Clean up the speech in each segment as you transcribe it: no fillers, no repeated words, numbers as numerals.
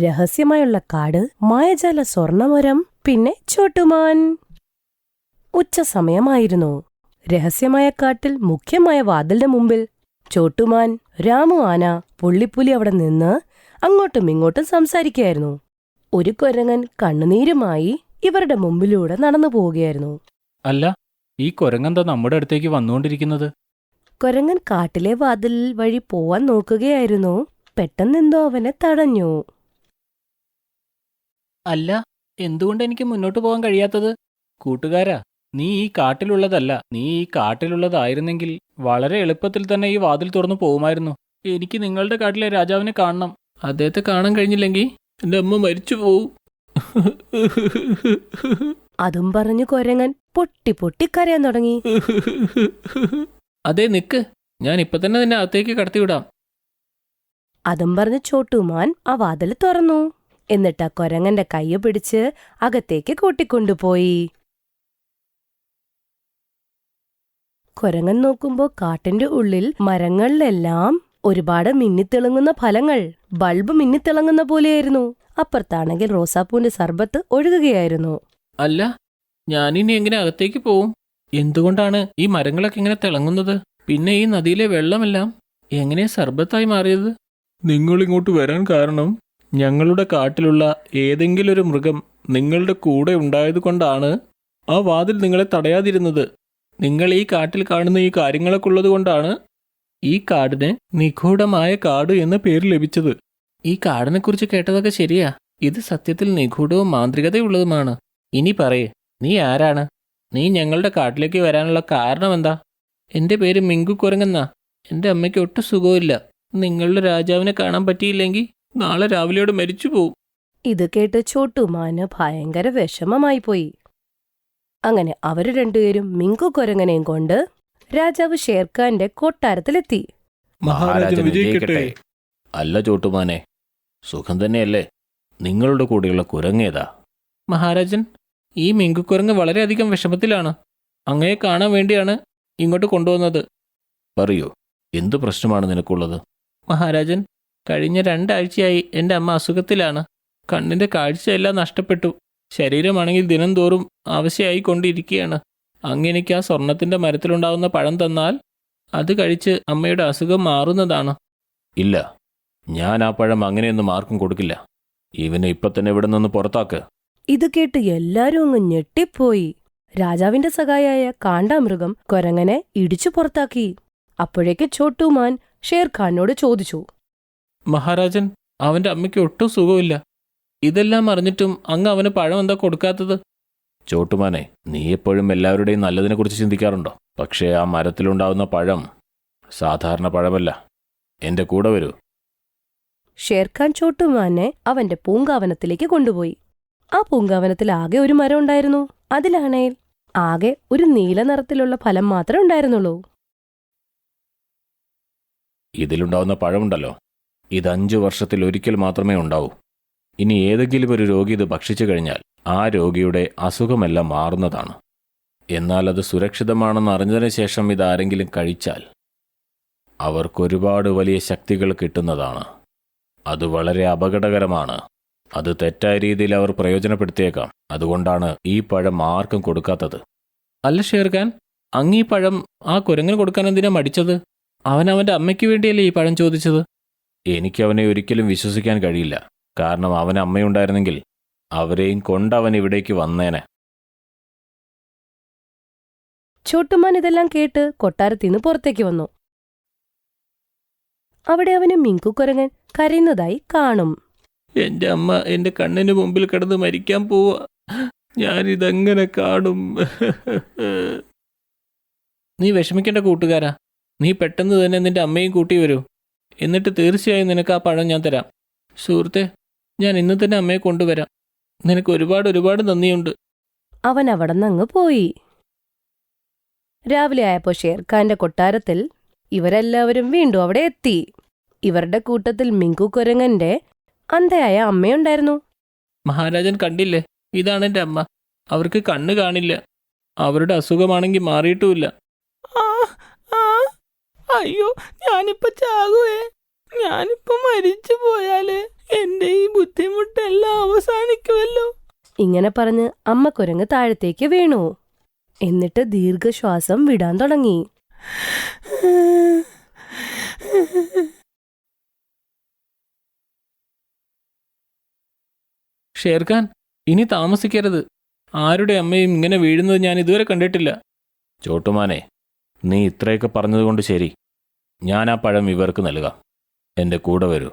രഹസ്യമായുള്ള കാട്, മായജാല സ്വർണമരം, പിന്നെ ചോട്ടുമാൻ. ഉച്ചസമയമായിരുന്നു. രഹസ്യമായ കാട്ടിൽ മുഖ്യമായ വാതിലിന്റെ മുമ്പിൽ ചോട്ടുമാൻ, രാമു ആന, പുള്ളിപ്പുലി അവിടെ നിന്ന് അങ്ങോട്ടും ഇങ്ങോട്ടും സംസാരിക്കുകയായിരുന്നു. ഒരു കുരങ്ങൻ കണ്ണുനീരുമായി ഇവരുടെ മുമ്പിലൂടെ നടന്നു പോവുകയായിരുന്നു. അല്ല, ഈ കുരങ്ങെന്താ നമ്മുടെ അടുത്തേക്ക് വന്നുകൊണ്ടിരിക്കുന്നത്? കുരങ്ങൻ കാട്ടിലെ വാതിൽ വഴി പോവാൻ നോക്കുകയായിരുന്നു. പെട്ടെന്നെന്തോ അവനെ തടഞ്ഞു. അല്ല, എന്തുകൊണ്ട് എനിക്ക് മുന്നോട്ട് പോകാൻ കഴിയാത്തത്? കൂട്ടുകാരാ, നീ ഈ കാട്ടിലുള്ളതല്ല. നീ ഈ കാട്ടിലുള്ളതായിരുന്നെങ്കിൽ വളരെ എളുപ്പത്തിൽ തന്നെ ഈ വാതിൽ തുറന്നു പോകുമായിരുന്നു. എനിക്ക് നിങ്ങളുടെ കാട്ടിലെ രാജാവിനെ കാണണം. അദ്ദേഹത്തെ കാണാൻ കഴിഞ്ഞില്ലെങ്കിൽ എൻ്റെ അമ്മ മരിച്ചു പോവും. അതും പറഞ്ഞു കുരങ്ങൻ പൊട്ടി പൊട്ടി കരയാൻ തുടങ്ങി. അതെ, നിക്ക്, ഞാൻ ഇപ്പൊ തന്നെ നിന്നെ അകത്തേക്ക് കടത്തിവിടാം. അതും പറഞ്ഞ് ചോട്ടുമാൻ ആ വാതിൽ തുറന്നു. എന്നിട്ട് ആ കുരങ്ങന്റെ കയ്യെ പിടിച്ച് അകത്തേക്ക് കൂട്ടിക്കൊണ്ടുപോയി. കുരങ്ങൻ നോക്കുമ്പോ കാട്ടിന്റെ ഉള്ളിൽ മരങ്ങളിലെല്ലാം ഒരുപാട് മിന്നിത്തിളങ്ങുന്ന ഫലങ്ങൾ, ബൾബ് മിന്നിത്തിളങ്ങുന്ന പോലെയായിരുന്നു. അപ്പുറത്താണെങ്കിൽ റോസാപ്പൂവിന്റെ സർബത്ത് ഒഴുകുകയായിരുന്നു. അല്ല, ഞാനിനി എങ്ങനെ അകത്തേക്ക് പോവും? എന്തുകൊണ്ടാണ് ഈ മരങ്ങളൊക്കെ ഇങ്ങനെ തിളങ്ങുന്നത്? പിന്നെ ഈ നദിയിലെ വെള്ളമെല്ലാം എങ്ങനെ സർബത്തായി മാറിയത്? നിങ്ങളിങ്ങോട്ട് വരാൻ കാരണം ഞങ്ങളുടെ കാട്ടിലുള്ള ഏതെങ്കിലും ഒരു മൃഗം നിങ്ങളുടെ കൂടെ ഉണ്ടായതുകൊണ്ടാണ് ആ വാതിൽ നിങ്ങളെ തടയാതിരുന്നത്. നിങ്ങൾ ഈ കാട്ടിൽ കാണുന്ന ഈ കാര്യങ്ങളൊക്കെ ഉള്ളത് കൊണ്ടാണ് ഈ കാടിന് നിഗൂഢമായ കാട് എന്ന പേര് ലഭിച്ചത്. ഈ കാടിനെക്കുറിച്ച് കേട്ടതൊക്കെ ശരിയാ. ഇത് സത്യത്തിൽ നിഗൂഢവും മാന്ത്രികതയുള്ളതുമാണ്. ഇനി പറയേ, നീ ആരാണ്? നീ ഞങ്ങളുടെ കാട്ടിലേക്ക് വരാനുള്ള കാരണം എന്താ? എൻ്റെ പേര് മിങ്കു കുരങ്ങെന്നാ. എൻ്റെ അമ്മയ്ക്ക് ഒട്ടും സുഖമില്ല. നിങ്ങളുടെ രാജാവിനെ കാണാൻ പറ്റിയില്ലെങ്കിൽ നാളെ രാവിലെയോട് മരിച്ചു പോവും. ഇത് കേട്ട് ചോട്ടുമാന് ഭയങ്കര വിഷമമായി പോയി. അങ്ങനെ അവര് രണ്ടുപേരും മിങ്കു കുരങ്ങനെയും കൊണ്ട് രാജാവ് ഷേർഖാന്റെ കൊട്ടാരത്തിലെത്തി. മഹാരാജൻ വിജയിക്കട്ടെ. അല്ല ചോട്ടുമാനെ, സുഖം തന്നെയല്ലേ? നിങ്ങളുടെ കൂടെയുള്ള കുരങ്ങേതാ? മഹാരാജൻ, ഈ മിങ്കുക്കുരങ്ങ് വളരെയധികം വിഷമത്തിലാണ്. അങ്ങയെ കാണാൻ വേണ്ടിയാണ് ഇങ്ങോട്ട് കൊണ്ടുവന്നത്. പറയൂ, എന്തു പ്രശ്നമാണ് നിനക്കുള്ളത്? മഹാരാജൻ, കഴിഞ്ഞ 2 ആഴ്ചയായി എൻ്റെ അമ്മ അസുഖത്തിലാണ്. കണ്ണിൻ്റെ കാഴ്ചയെല്ലാം നഷ്ടപ്പെട്ടു. ശരീരമാണെങ്കിൽ ദിനം തോറും ആവശ്യമായിക്കൊണ്ടിരിക്കുകയാണ്. അങ്ങെനിക്ക് ആ സ്വർണത്തിൻ്റെ മരത്തിലുണ്ടാവുന്ന പഴം തന്നാൽ അത് കഴിച്ച് അമ്മയുടെ അസുഖം മാറുന്നതാണ്. ഇല്ല, ഞാൻ ആ പഴം അങ്ങനെയൊന്നും ആർക്കും കൊടുക്കില്ല. ഇവനെ ഇപ്പം തന്നെ ഇവിടെ നിന്ന് പുറത്താക്ക്. ഇത് കേട്ട് എല്ലാരും അങ്ങ് ഞെട്ടിപ്പോയി. രാജാവിന്റെ സഹായിയായ കാണ്ടാമൃഗം കുരങ്ങനെ ഇടിച്ചു പുറത്താക്കി. അപ്പോഴേക്ക് ചോട്ടുമാൻ ഷേർഖാനോട് ചോദിച്ചു, മഹാരാജൻ, അവൻ്റെ അമ്മയ്ക്ക് ഒട്ടും സുഖമില്ല. ഇതെല്ലാം അറിഞ്ഞിട്ടും അങ്ങ് അവന് പഴം എന്താ കൊടുക്കാത്തത്? ചോട്ടുമാനെ, നീ എപ്പോഴും എല്ലാവരുടെയും നല്ലതിനെക്കുറിച്ച് ചിന്തിക്കാറുണ്ടോ? പക്ഷേ ആ മരത്തിലുണ്ടാവുന്ന പഴം സാധാരണ പഴമല്ല. എൻ്റെ കൂടെ വരൂ. ഷേർഖാൻ ചോട്ടുമാനെ അവന്റെ പൂങ്കാവനത്തിലേക്ക് കൊണ്ടുപോയി. ആ പൂങ്കാവനത്തിൽ ആകെ ഒരു മരം ഉണ്ടായിരുന്നു. അതിലാണേൽ ആകെ ഒരു നീല നിറത്തിലുള്ള ഫലം മാത്രമേ ഉണ്ടായിരുന്നുള്ളൂ. ഇതിലുണ്ടാവുന്ന പഴമുണ്ടല്ലോ, ഇത് 5 വർഷത്തിൽ ഒരിക്കൽ മാത്രമേ ഉണ്ടാവൂ. ഇനി ഏതെങ്കിലും ഒരു രോഗി ഇത് ഭക്ഷിച്ചു കഴിഞ്ഞാൽ ആ രോഗിയുടെ അസുഖമെല്ലാം മാറുന്നതാണ്. എന്നാൽ അത് സുരക്ഷിതമാണെന്ന് അറിഞ്ഞതിന് ശേഷം ഇതാരെങ്കിലും കഴിച്ചാൽ അവർക്കൊരുപാട് വലിയ ശക്തികൾ കിട്ടുന്നതാണ്. അത് വളരെ അപകടകരമാണ്. അത് തെറ്റായ രീതിയിൽ അവർ പ്രയോജനപ്പെടുത്തിയേക്കാം. അതുകൊണ്ടാണ് ഈ പഴം ആർക്കും കൊടുക്കാത്തത്. അല്ല ഷേർഖാൻ, അങ്ങ് ഈ പഴം ആ കുരങ്ങന് കൊടുക്കാൻ എന്തിനാ മടിച്ചത്? അവൻ അവൻ്റെ അമ്മയ്ക്ക് വേണ്ടിയല്ലേ ഈ പഴം ചോദിച്ചത്? എനിക്കവനെ ഒരിക്കലും വിശ്വസിക്കാൻ കഴിയില്ല. കാരണം അവന് അമ്മയുണ്ടായിരുന്നെങ്കിൽ അവരെയും കൊണ്ടവൻ ഇവിടേക്ക് വന്നേനെ. ചോട്ടുമാൻ ഇതെല്ലാം കേട്ട് കൊട്ടാരത്തിന്ന് പുറത്തേക്ക് വന്നു. അവിടെ അവന് മിങ്കു കുരങ്ങൻ കരയുന്നതായി കാണും. എൻ്റെ അമ്മ എൻ്റെ കണ്ണിന് മുമ്പിൽ കിടന്ന് മരിക്കാൻ പോവാ. ഞാനിതെങ്ങനെ കാണും? നീ വിഷമിക്കേണ്ട കൂട്ടുകാരാ. നീ പെട്ടെന്ന് തന്നെ നിന്റെ അമ്മയും കൂട്ടി വരൂ. എന്നിട്ട് തീർച്ചയായും നിനക്ക് ആ പഴം ഞാൻ തരാം. സുഹൃത്തെ, ഞാൻ ഇന്ന് തന്നെ അമ്മയെ കൊണ്ടുവരാം. നിനക്ക് ഒരുപാട് നന്ദിയുണ്ട്. അവൻ അവിടെ നിന്ന് പോയി. രാവിലെ ആയപ്പോ ഷേർഖാന്റെ കൊട്ടാരത്തിൽ ഇവരെല്ലാവരും വീണ്ടും അവിടെ എത്തി. ഇവരുടെ കൂട്ടത്തിൽ മിങ്കു കുരങ്ങന്റെ അന്ധയായ അമ്മയുണ്ടായിരുന്നു. മഹാരാജൻ കണ്ടില്ലേ, ഇതാണ് എൻ്റെ അമ്മ. അവർക്ക് കണ്ണ് കാണില്ല. അവരുടെ അസുഖമാണെങ്കിൽ മാറിയിട്ടുമില്ല. അയ്യോ, ഞാനിപ്പോ ചാകുവേ. ഞാനിപ്പോ മരിച്ചു പോയാല് എന്റെ ഈ ബുദ്ധിമുട്ടെല്ലാം അവസാനിക്കുമല്ലോ. ഇങ്ങനെ പറഞ്ഞ് അമ്മ കുരങ്ങ് താഴത്തേക്ക് വീണു. എന്നിട്ട് ദീർഘശ്വാസം വിടാൻ തുടങ്ങി. ഷേർഖാൻ, ഇനി താമസിക്കരുത്. ആരുടെ അമ്മയും ഇങ്ങനെ വീഴുന്നത് ഞാൻ ഇതുവരെ കണ്ടിട്ടില്ല. ചോട്ടുമാനെ, നീ ഇത്രയൊക്കെ പറഞ്ഞതുകൊണ്ട് ശരി. ഞാൻ ആ പഴം ഇവർക്ക് നൽകാം. എൻ്റെ കൂടെ വരൂ.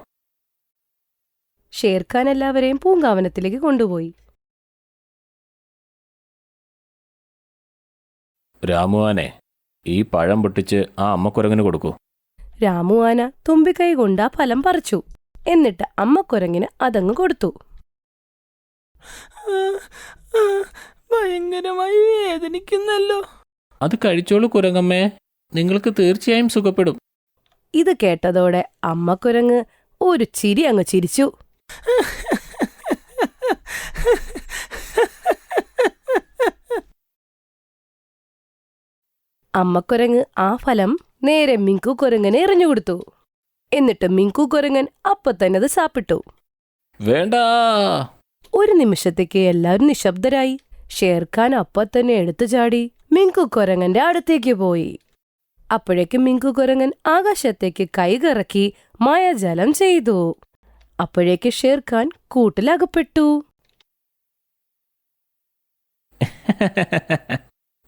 ഷേർഖാൻ എല്ലാവരെയും പൂങ്കാവനത്തിലേക്ക് കൊണ്ടുപോയി. രാമുവാനെ, ഈ പഴം പൊട്ടിച്ച് ആ അമ്മക്കുരങ്ങിന് കൊടുക്കൂ. രാമു ആന തുമ്പിക്കൈ കൊണ്ട് ആ ഫലം പറിച്ചു. എന്നിട്ട് അമ്മക്കുരങ്ങിന് അതങ്ങ് കൊടുത്തു. ഭയങ്കരമായി വേദനിക്കുന്നല്ലോ. അത് കഴിച്ചോളൂ കുരങ്ങമ്മേ, നിങ്ങൾക്ക് തീർച്ചയായും സുഖപ്പെടും. ഇത് കേട്ടതോടെ അമ്മക്കുരങ്ങ് ഒരു ചിരി അങ്ങ് ചിരിച്ചു. അമ്മക്കുരങ്ങ് ആ ഫലം നേരെ മിങ്കു കുരങ്ങനെ എറിഞ്ഞുകൊടുത്തു. എന്നിട്ട് മിങ്കു കുരങ്ങൻ അപ്പൊ തന്നെ അത് സാപ്പിട്ടു. വേണ്ട! ഒരു നിമിഷത്തേക്ക് എല്ലാവരും നിശബ്ദരായി. ഷേർഖാൻ അപ്പൊ തന്നെ എടുത്തു ചാടി മിങ്കു കുരങ്ങന്റെ അടുത്തേക്ക് പോയി. അപ്പോഴേക്കും മിങ്കു കുരങ്ങൻ ആകാശത്തേക്ക് കൈകറക്കി മായാജാലം ചെയ്തു. അപ്പോഴേക്ക് ഷേർഖാൻ കൂട്ടിലകപ്പെട്ടു.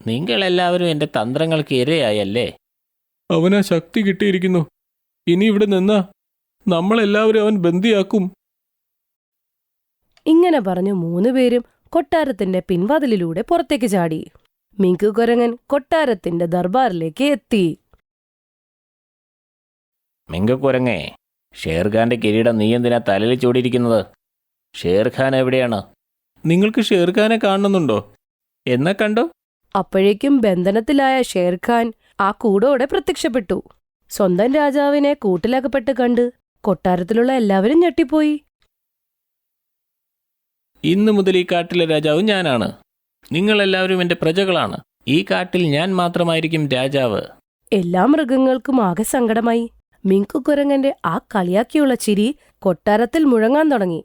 നിങ്ങളെല്ലാവരും എന്റെ തന്ത്രങ്ങൾക്ക് ഇരയായല്ലേ? അവനാ ശക്തി കിട്ടിയിരിക്കുന്നു. ഇനി ഇവിടെ നിന്നാ നമ്മളെല്ലാവരും അവൻ ബന്ദിയാക്കും. ഇങ്ങനെ പറഞ്ഞു 3 പേരും കൊട്ടാരത്തിന്റെ പിൻവാതിലിലൂടെ പുറത്തേക്ക് ചാടി. മിങ്കു കുരങ്ങൻ കൊട്ടാരത്തിന്റെ ദർബാറിലേക്ക് എത്തി. മിങ്കക്കുരങ്ങേ, ഷേർഖാന്റെ കിരീടം നീ എന്തിനാ തലയിൽ ചൂടിയിരിക്കുന്നത്? ഷേർഖാൻ എവിടെയാണ്? നിങ്ങൾക്ക് ഷേർഖാനെ കാണുന്നുണ്ടോ? എന്നാ കണ്ടോ? അപ്പോഴേക്കും ബന്ധനത്തിലായ ഷേർഖാൻ ആ കൂടോടെ പ്രത്യക്ഷപ്പെട്ടു. സ്വന്തം രാജാവിനെ കൂട്ടിലകപ്പെട്ട് കണ്ട് കൊട്ടാരത്തിലുള്ള എല്ലാവരും ഞെട്ടിപ്പോയി. ഇന്നു മുതൽ ഈ കാട്ടിലെ രാജാവ് ഞാനാണ്. നിങ്ങളെല്ലാവരും എന്റെ പ്രജകളാണ്. ഈ കാട്ടിൽ ഞാൻ മാത്രമായിരിക്കും രാജാവ്. എല്ലാ മൃഗങ്ങൾക്കും ആകെ സങ്കടമായി. മിങ്കു കുരങ്ങന്റെ ആ കളിയാക്കിയുള്ള ചിരി കൊട്ടാരത്തിൽ മുഴങ്ങാൻ തുടങ്ങി.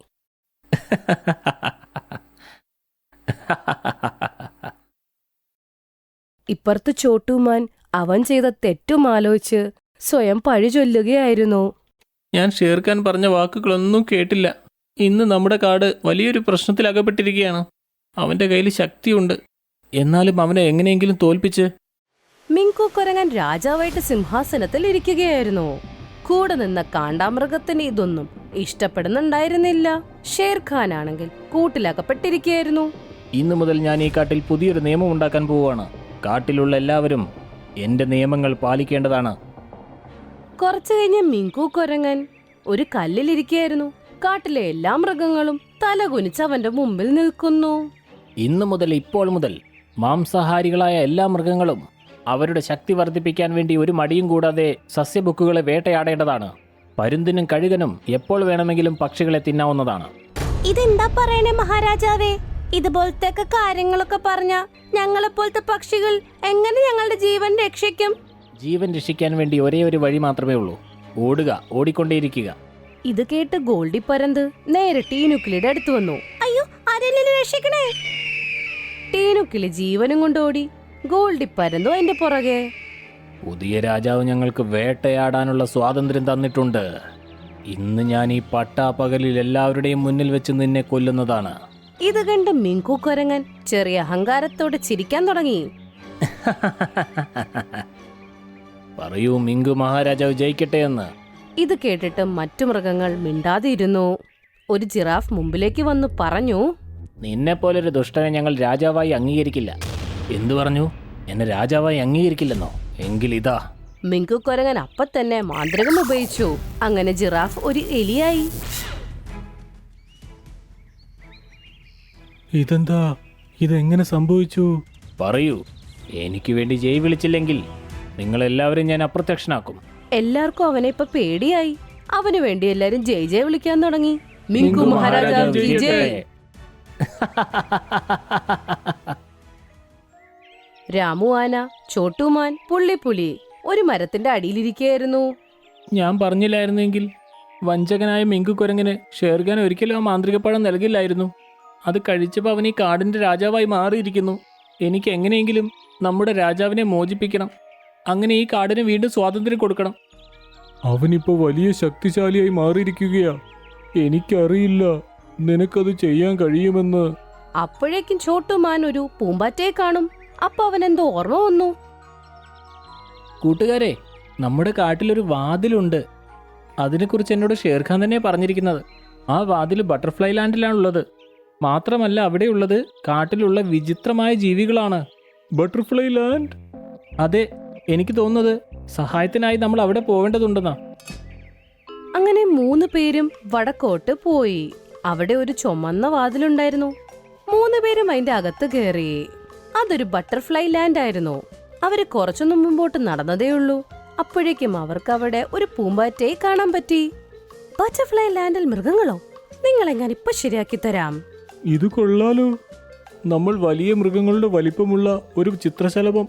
ഇപ്പുറത്ത് ചോട്ടുമാൻ അവൻ ചെയ്ത തെറ്റും ആലോചിച്ച് സ്വയം പഴി ചൊല്ലുകയായിരുന്നു. ഞാൻ ഷേർഖാൻ പറഞ്ഞ വാക്കുകളൊന്നും കേട്ടില്ല. ഇന്ന് നമ്മുടെ കാട് വലിയൊരു പ്രശ്നത്തിലകപ്പെട്ടിരിക്കുകയാണ്. അവന്റെ കയ്യിൽ ശക്തിയുണ്ട്. എന്നാലും അവനെ എങ്ങനെയെങ്കിലും തോൽപ്പിച്ച് മിങ്കു കുരങ്ങൻ രാജാവായിട്ട് സിംഹാസനത്തിൽ ഇരിക്കുകയായിരുന്നു. കൂടെ നിന്ന കാണ്ടാമൃഗത്തിന് ഇതൊന്നും ഇഷ്ടപ്പെടുന്നുണ്ടായിരുന്നില്ല. ഷേർഖാനാണെങ്കിൽ കൂട്ടിലകപ്പെട്ടിരിക്കുകയായിരുന്നു. ഇന്നു മുതൽ ഞാൻ ഈ കാട്ടിൽ പുതിയൊരു നിയമം ഉണ്ടാക്കാൻ പോവുകയാണ്. കാട്ടിലുള്ള എല്ലാവരും എന്റെ നിയമങ്ങൾ പാലിക്കേണ്ടതാണ്. കുറച്ചു കഴിഞ്ഞ് മിങ്കു കുരങ്ങൻ ഒരു കല്ലിലിരിക്കുകയായിരുന്നു. കാട്ടിലെ എല്ലാ മൃഗങ്ങളും തലകുനിച്ച് അവന്റെ മുമ്പിൽ നിൽക്കുന്നു. ഇന്നു മുതൽ, ഇപ്പോൾ മുതൽ മാംസാഹാരികളായ എല്ലാ മൃഗങ്ങളും അവരുടെ ശക്തി വർദ്ധിപ്പിക്കാൻ വേണ്ടി ഒരു മടിയും കൂടാതെ സസ്യബുക്കുകളെ വേട്ടയാടേണ്ടതാണ്. പരുന്തിനും കഴുകനും എപ്പോൾ വേണമെങ്കിലും പക്ഷികളെ തിന്നാവുന്നതാണ്. ഇതെന്താ പറയണേ മഹാരാജാവേ? ഇതുപോലത്തെ കാര്യങ്ങളൊക്കെ പറഞ്ഞ ഞങ്ങളെപ്പോലത്തെ പക്ഷികൾ എങ്ങനെ ഞങ്ങളുടെ ജീവൻ രക്ഷിക്കും? ജീവൻ രക്ഷിക്കാൻ വേണ്ടി ഒരേ ഒരു വഴി മാത്രമേ ഉള്ളൂ. ഓടുക, ഓടിക്കൊണ്ടേയിരിക്കുക. ഇത് കേട്ട് ഗോൾഡി പരന്ത് നേരെ ടീനുക്കിളിയുടെ അടുത്ത് വന്നു. അയ്യോ, ആരെങ്കിലും രക്ഷിക്കണേ! ടീനുക്കിളി ജീവനും കൊണ്ടോടി. ഗോൾഡി പരന്തു അതിന്റെ പുറകെ. പുതിയ രാജാവ് ഞങ്ങൾക്ക് വേട്ടയാടാനുള്ള സ്വാതന്ത്ര്യം തന്നിട്ടുണ്ട്. ഇന്ന് ഞാൻ ഈ പട്ടാപ്പകലിൽ എല്ലാവരുടെയും മുന്നിൽ വെച്ച് നിന്നെ കൊല്ലുന്നതാണ്. ഇത് കണ്ട് മിങ്കു കുരങ്ങൻ ചെറിയ അഹങ്കാരത്തോടെ ചിരിക്കാൻ തുടങ്ങി. പറയൂ, മിങ്കു മഹാരാജാവ് ജയിക്കട്ടെ എന്ന്. ഇത് കേട്ടിട്ട് മറ്റു മൃഗങ്ങൾ മിണ്ടാതിരുന്നു. ഒരു ജിറാഫ് മുമ്പിലേക്ക് വന്നു പറഞ്ഞു, നിന്നെപ്പോലൊരു ദുഷ്ടനെ ഞങ്ങൾ രാജാവായി അംഗീകരിക്കില്ല. എന്തു പറഞ്ഞു? എന്നെ രാജാവായി അംഗീകരിക്കില്ലെന്നോ? എങ്കിൽ ഇതാ. മിങ്കു കുരങ്ങൻ അപ്പൊ തന്നെ മാന്ത്രികം ഉപയോഗിച്ചു. അങ്ങനെ ജിറാഫ് ഒരു എലിയായി. ഇതെന്താ? ഇതെങ്ങനെ സംഭവിച്ചു? പറയൂ, എനിക്ക് വേണ്ടി ജയ് വിളിച്ചില്ലെങ്കിൽ നിങ്ങളെല്ലാവരും ഞാൻ അപ്രത്യക്ഷനാക്കും. എല്ലാവർക്കും അവനെ ഇപ്പൊ പേടിയായി. അവന് വേണ്ടി എല്ലാരും ജയ് ജയ് വിളിക്കാൻ തുടങ്ങി. മിങ്കു മഹാരാജാവ് വിജയ്! രാമു ആന, ചോട്ടുമാൻ, പുള്ളിപ്പുലി ഒരു മരത്തിന്റെ അടിയിലിരിക്കുകയായിരുന്നു. ഞാൻ പറഞ്ഞില്ലായിരുന്നെങ്കിൽ വഞ്ചകനായ മിങ്കു കുരങ്ങിന് ഷേർഖാൻ ഒരിക്കലും ആ മാന്ത്രികപ്പഴം നൽകില്ലായിരുന്നു. അത് കഴിച്ചപ്പോൾ അവൻ ഈ കാടിന്റെ രാജാവായി മാറിയിരിക്കുന്നു. എനിക്ക് എങ്ങനെയെങ്കിലും നമ്മുടെ രാജാവിനെ മോചിപ്പിക്കണം. അങ്ങനെ ഈ കാടിന് വീണ്ടും സ്വാതന്ത്ര്യം കൊടുക്കണം. അവനിപ്പോ വലിയ ശക്തിശാലിയായി മാറിയിരിക്കുകയാ. എനിക്കറിയില്ല നിനക്കത് ചെയ്യാൻ കഴിയുമെന്ന്. അപ്പോഴേക്കും ചോട്ടുമാൻ ഒരു പൂമ്പാറ്റയെ കാണും. അപ്പൊ അവനെന്തോ ഓർമ്മ വന്നു. കൂട്ടുകാരെ, നമ്മുടെ കാട്ടിലൊരു വാതിലുണ്ട്. അതിനെക്കുറിച്ച് എന്നോട് ഷേർഖാൻ തന്നെ പറഞ്ഞിരിക്കുന്നത്. ആ വാതിൽ ബട്ടർഫ്ലൈ ലാൻഡിലാണുള്ളത്. മാത്രമല്ല അവിടെയുള്ളത് കാട്ടിലുള്ള വിചിത്രമായ ജീവികളാണ്. Butterfly land? അതെ, എനിക്ക് തോന്നുന്നത് സഹായത്തിനായി നമ്മൾ അവിടെ പോവേണ്ടതുണ്ടെന്നാ. അങ്ങനെ 3 പേരും വടക്കോട്ട് പോയി. അവിടെ ഒരു ചുമന്ന വാതിലുണ്ടായിരുന്നു. 3 പേരും അതിന്റെ അകത്ത് കയറി. അതൊരു ബട്ടർഫ്ലൈ ലാൻഡ് ആയിരുന്നു. അവര് കുറച്ചൊന്നു മുമ്പോട്ട് നടന്നതേയുള്ളൂ. അപ്പോഴേക്കും അവർക്ക് അവിടെ ഒരു പൂമ്പാറ്റയെ കാണാൻ പറ്റി. ബട്ടർഫ്ലൈ ലാൻഡിൽ മൃഗങ്ങളോ? നിങ്ങളെ ഞാൻ ഇപ്പൊ ശരിയാക്കി തരാം. ഇത് കൊള്ളാലോ. നമ്മൾ വലിയ മൃഗങ്ങളുടെ വലിപ്പമുള്ള ഒരു ചിത്രശലഭം.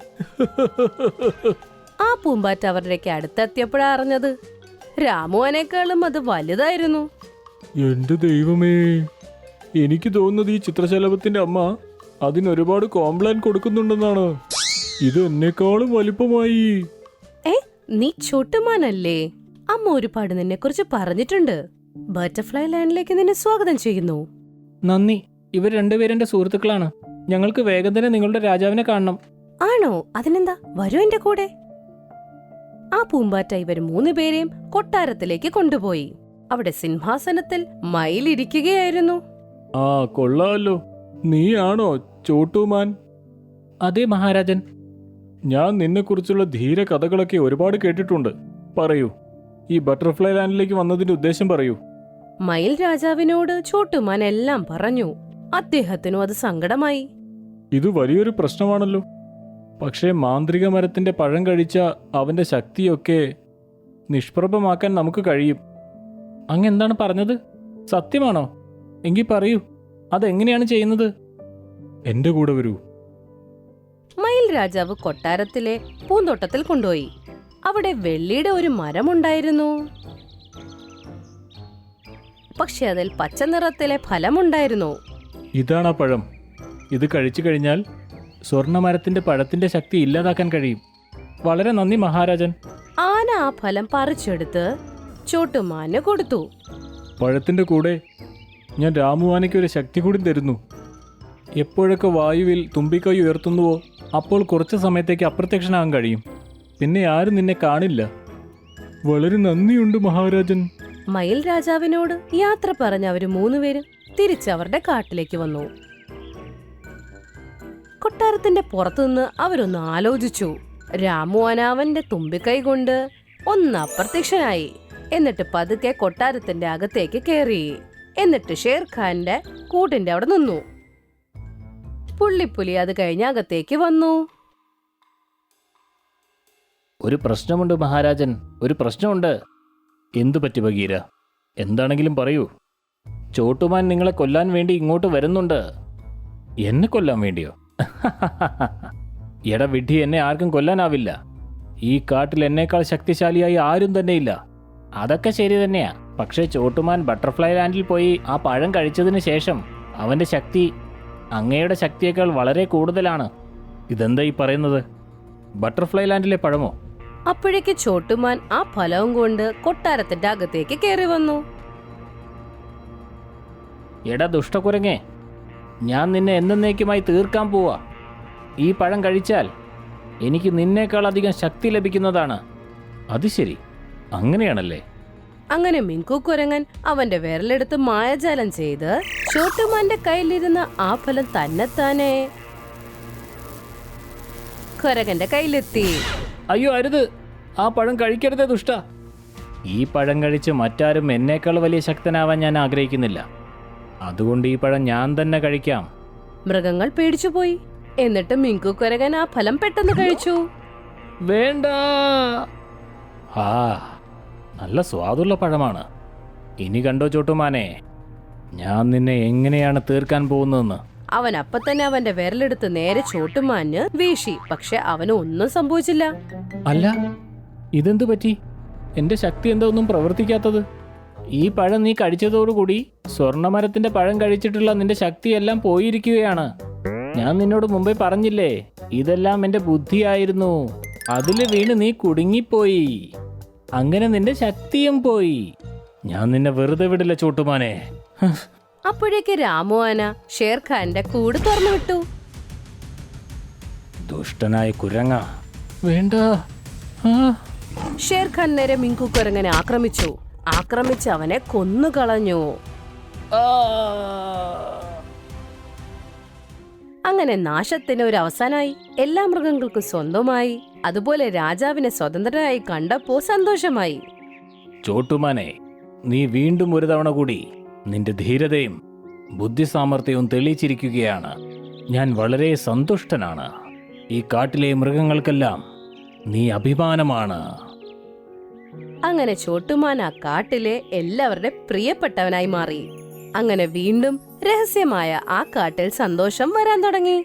ആ പൂമ്പാറ്റ അവരുടെയൊക്കെ അടുത്തെത്തിയപ്പോഴാ അറിഞ്ഞത് രാമുവിനേക്കാളും അത് വലുതായിരുന്നു. എന്റെ ദൈവമേ, എനിക്ക് തോന്നുന്നത് ഈ ചിത്രശലഭത്തിന്റെ അമ്മ അതിനൊരുപാട് കോംപ്ലാൻ കൊടുക്കുന്നുണ്ടെന്നാണ്. ഇത് എന്നെക്കാളും വലിപ്പമായി. നീ ചോട്ടുമാനല്ലേ? അമ്മ ഒരുപാട് നിന്നെ കുറിച്ച് പറഞ്ഞിട്ടുണ്ട്. ബട്ടർഫ്ലൈ ലാൻഡിലേക്ക് നിന്നെ സ്വാഗതം ചെയ്യുന്നു. നന്ദി. ഇവർ രണ്ടുപേരും എന്റെ സുഹൃത്തുക്കളാണ്. ഞങ്ങൾക്ക് വേഗം തന്നെ നിങ്ങളുടെ രാജാവിനെ കാണണം. ആണോ? അതിനെന്താ, വരൂ എന്റെ കൂടെ. ആ പൂമ്പാറ്റ ഇവർ 3 പേരെയും കൊട്ടാരത്തിലേക്ക് കൊണ്ടുപോയി. അവിടെ സിംഹാസനത്തിൽ മയിലിരിക്കുകയായിരുന്നു. ആ കൊള്ളാലോ. നീയാണോ ചോട്ടുമാൻ? അതെ മഹാരാജൻ. ഞാൻ നിന്നെക്കുറിച്ചുള്ള ധീര കഥകളൊക്കെ ഒരുപാട് കേട്ടിട്ടുണ്ട്. പറയൂ, ഈ ബട്ടർഫ്ലൈ ലാൻഡിലേക്ക് വന്നതിന്റെ ഉദ്ദേശം പറയൂ. മയിൽ രാജാവിനോട് ചോട്ടുമാൻ എല്ലാം പറഞ്ഞു. അദ്ദേഹത്തിനും അത് സങ്കടമായി. ഇത് വലിയൊരു പ്രശ്നമാണല്ലോ. പക്ഷേ മാന്ത്രിക മരത്തിന്റെ പഴം കഴിച്ച അവന്റെ ശക്തിയൊക്കെ നിഷ്പ്രഭമാക്കാൻ നമുക്ക് കഴിയും. അങ്ങ് എന്താണ് പറഞ്ഞത്? സത്യമാണോ? എങ്കിൽ പറയൂ, അതെങ്ങനെയാണ് ചെയ്യുന്നത്? എന്റെ കൂടെ വരൂ. മയിൽ രാജാവ് കൊട്ടാരത്തിലെ പൂന്തോട്ടത്തിൽ കൊണ്ടുപോയി. അവിടെ വെള്ളിയുടെ ഒരു മരമുണ്ടായിരുന്നു. പക്ഷെ അതിൽ പച്ച നിറത്തിലെ ഫലമുണ്ടായിരുന്നു. ഇതാണ് ആ പഴം. ഇത് കഴിച്ചു കഴിഞ്ഞാൽ സ്വർണ്ണമരത്തിന്റെ പഴത്തിന്റെ ശക്തി ഇല്ലാതാക്കാൻ കഴിയും. വളരെ നന്ദി മഹാരാജൻ. ആന ആ ഫലം പറിച്ചെടുത്ത് ചോട്ടുമാന് കൊടുത്തു. പഴത്തിന്റെ കൂടെ ഞാൻ രാമുവാനയ്ക്ക് ഒരു ശക്തി കൂടി തരുന്നു. എപ്പോഴൊക്കെ വായുവിൽ തുമ്പിക്കൈ ഉയർത്തുന്നുവോ അപ്പോൾ കുറച്ച് സമയത്തേക്ക് അപ്രത്യക്ഷനാകാൻ കഴിയും. പിന്നെ ആരും നിന്നെ കാണില്ല. വളരെ നന്ദിയുണ്ട് മഹാരാജൻ. മയിൽ രാജാവിനോട് യാത്ര പറഞ്ഞ അവര് 3 പേരും തിരിച്ചവരുടെ കാട്ടിലേക്ക് വന്നു. കൊട്ടാരത്തിന്റെ പുറത്തുനിന്ന് അവരൊന്ന് ആലോചിച്ചു. രാമു അനാവന്റെ തുമ്പിക്കൈ കൊണ്ട് ഒന്ന് അപ്രത്യക്ഷനായി. എന്നിട്ട് പതുക്കെ കൊട്ടാരത്തിന്റെ അകത്തേക്ക് കയറി. എന്നിട്ട് ഷേർഖാന്റെ കൂട്ടിന്റെ അവിടെ നിന്നു. പുള്ളിപ്പുലി അത് കഴിഞ്ഞ് അകത്തേക്ക് വന്നു. ഒരു പ്രശ്നമുണ്ട് മഹാരാജൻ, ഒരു പ്രശ്നമുണ്ട്. എന്തു പറ്റി ബഗീര? എന്താണെങ്കിലും പറയൂ. ചോട്ടുമാൻ നിങ്ങളെ കൊല്ലാൻ വേണ്ടി ഇങ്ങോട്ട് വരുന്നുണ്ട്. എന്നെ കൊല്ലാൻ വേണ്ടിയോ? എട വിഡ്ഢി, എന്നെ ആർക്കും കൊല്ലാനാവില്ല. ഈ കാട്ടിൽ എന്നേക്കാൾ ശക്തിശാലിയായി ആരും തന്നെയില്ല. അതൊക്കെ ശരി തന്നെയാ. പക്ഷേ ചോട്ടുമാൻ ബട്ടർഫ്ലൈ ലാൻഡിൽ പോയി ആ പഴം കഴിച്ചതിന് ശേഷം അവന്റെ ശക്തി അങ്ങയുടെ ശക്തിയേക്കാൾ വളരെ കൂടുതലാണ്. ഇതെന്താ ഈ പറയുന്നത്? ബട്ടർഫ്ലൈ ലാൻഡിലെ പഴമോ? അപ്പോഴേക്ക് ചോട്ടുമാൻ ആ ഫലവും കൊണ്ട് കൊട്ടാരത്തിന്റെ അകത്തേക്ക് കയറി വന്നു. എടാ ദുഷ്ടക്കുരങ്ങേ, ഞാൻ നിന്നെ എന്നേക്കുമായി തീർക്കാൻ പോവാ. ഈ പഴം കഴിച്ചാൽ എനിക്ക് നിന്നേക്കാൾ അധികം ശക്തി ലഭിക്കുന്നതാണ്. അത് ശരി, അങ്ങനെയാണല്ലേ? അങ്ങനെ മിങ്കു കുരങ്ങൻ അവന്റെ വിരലെടുത്ത് മായാജാലം ചെയ്ത് ചോട്ടുമാന്റെ കയ്യിലിരുന്ന ആ ഫലം തന്നെത്താനെ കുരങ്ങന്റെ കയ്യിലെത്തി. അയ്യോ അരുത്, ആ പഴം കഴിക്കരുതേ ദുഷ്ട. ഈ പഴം കഴിച്ച് മറ്റാരും എന്നേക്കാൾ വലിയ ശക്തനാവാൻ ഞാൻ ആഗ്രഹിക്കുന്നില്ല. അതുകൊണ്ട് ഈ പഴം ഞാൻ തന്നെ കഴിക്കാം. മൃഗങ്ങൾ പേടിച്ചുപോയി. എന്നിട്ട് മിങ്കു കുരങ്ങൻ ആ ഫലം പെട്ടെന്ന് കഴിച്ചു. വേണ്ട. ആ നല്ല സ്വാദുള്ള പഴമാണ്. ഇനി കണ്ടോ ചോട്ടുമാനെ, ഞാൻ നിന്നെ എങ്ങനെയാണ് തീർക്കാൻ പോകുന്നതെന്ന്. അവൻ അപ്പൊ തന്നെ അവന്റെ വിരലെടുത്ത് നേരെ ചോട്ടുമാന് വീശി. പക്ഷെ അവന് ഒന്നും സംഭവിച്ചില്ല. അല്ല, ഇതെന്തു പറ്റി? എന്റെ ശക്തി എന്താ ഒന്നും പ്രവർത്തിക്കാത്തത്? ഈ പഴം നീ കഴിച്ചതോടുകൂടി സ്വർണ്ണമരത്തിന്റെ പഴം കഴിച്ചിട്ടുള്ള നിന്റെ ശക്തിയെല്ലാം പോയിരിക്കുകയാണ്. ഞാൻ നിന്നോട് മുമ്പേ പറഞ്ഞില്ലേ, ഇതെല്ലാം എന്റെ ബുദ്ധിയായിരുന്നു. അതില് വീണ് നീ കുടുങ്ങിപ്പോയി. അങ്ങനെ നിന്റെ ശക്തിയും പോയി. ഞാൻ നിന്നെ വെറുതെ വിടില്ല ചോട്ടുമാനെ. അപ്പോഴേക്ക് രാമു ആന ഷേർഖാന്റെ കൂട് തുറന്നു വിട്ടു. ദുഷ്ടനായ കുരങ്ങ. വേണ്ട. ഷേർഖാൻ നേരെ മിങ്കു കുരങ്ങനെ ആക്രമിച്ച് അവനെ കൊന്നുകളഞ്ഞു. അങ്ങനെ നാശത്തിന് ഒരു അവസാനായി. എല്ലാ മൃഗങ്ങൾക്കും സ്വന്തമായി. അതുപോലെ രാജാവിനെ സ്വതന്ത്രനായി കണ്ടപ്പോ സന്തോഷമായി. ചോട്ടുമാനെ, നീ വീണ്ടും ഒരു തവണ കൂടി നിന്റെ ധീരതയും ബുദ്ധിസാമർഥ്യവും തെളിയിച്ചിരിക്കുകയാണ്. ഞാൻ വളരെ സന്തുഷ്ടനാണ്. ഈ കാട്ടിലെ മൃഗങ്ങൾക്കെല്ലാം നീ അഭിമാനമാണ്. അങ്ങനെ ചോട്ടുമാൻ ആ കാട്ടിലെ എല്ലാവരുടെ പ്രിയപ്പെട്ടവനായി മാറി. അങ്ങനെ വീണ്ടും രഹസ്യമായ ആ കാട്ടിൽ സന്തോഷം വരാൻ തുടങ്ങി.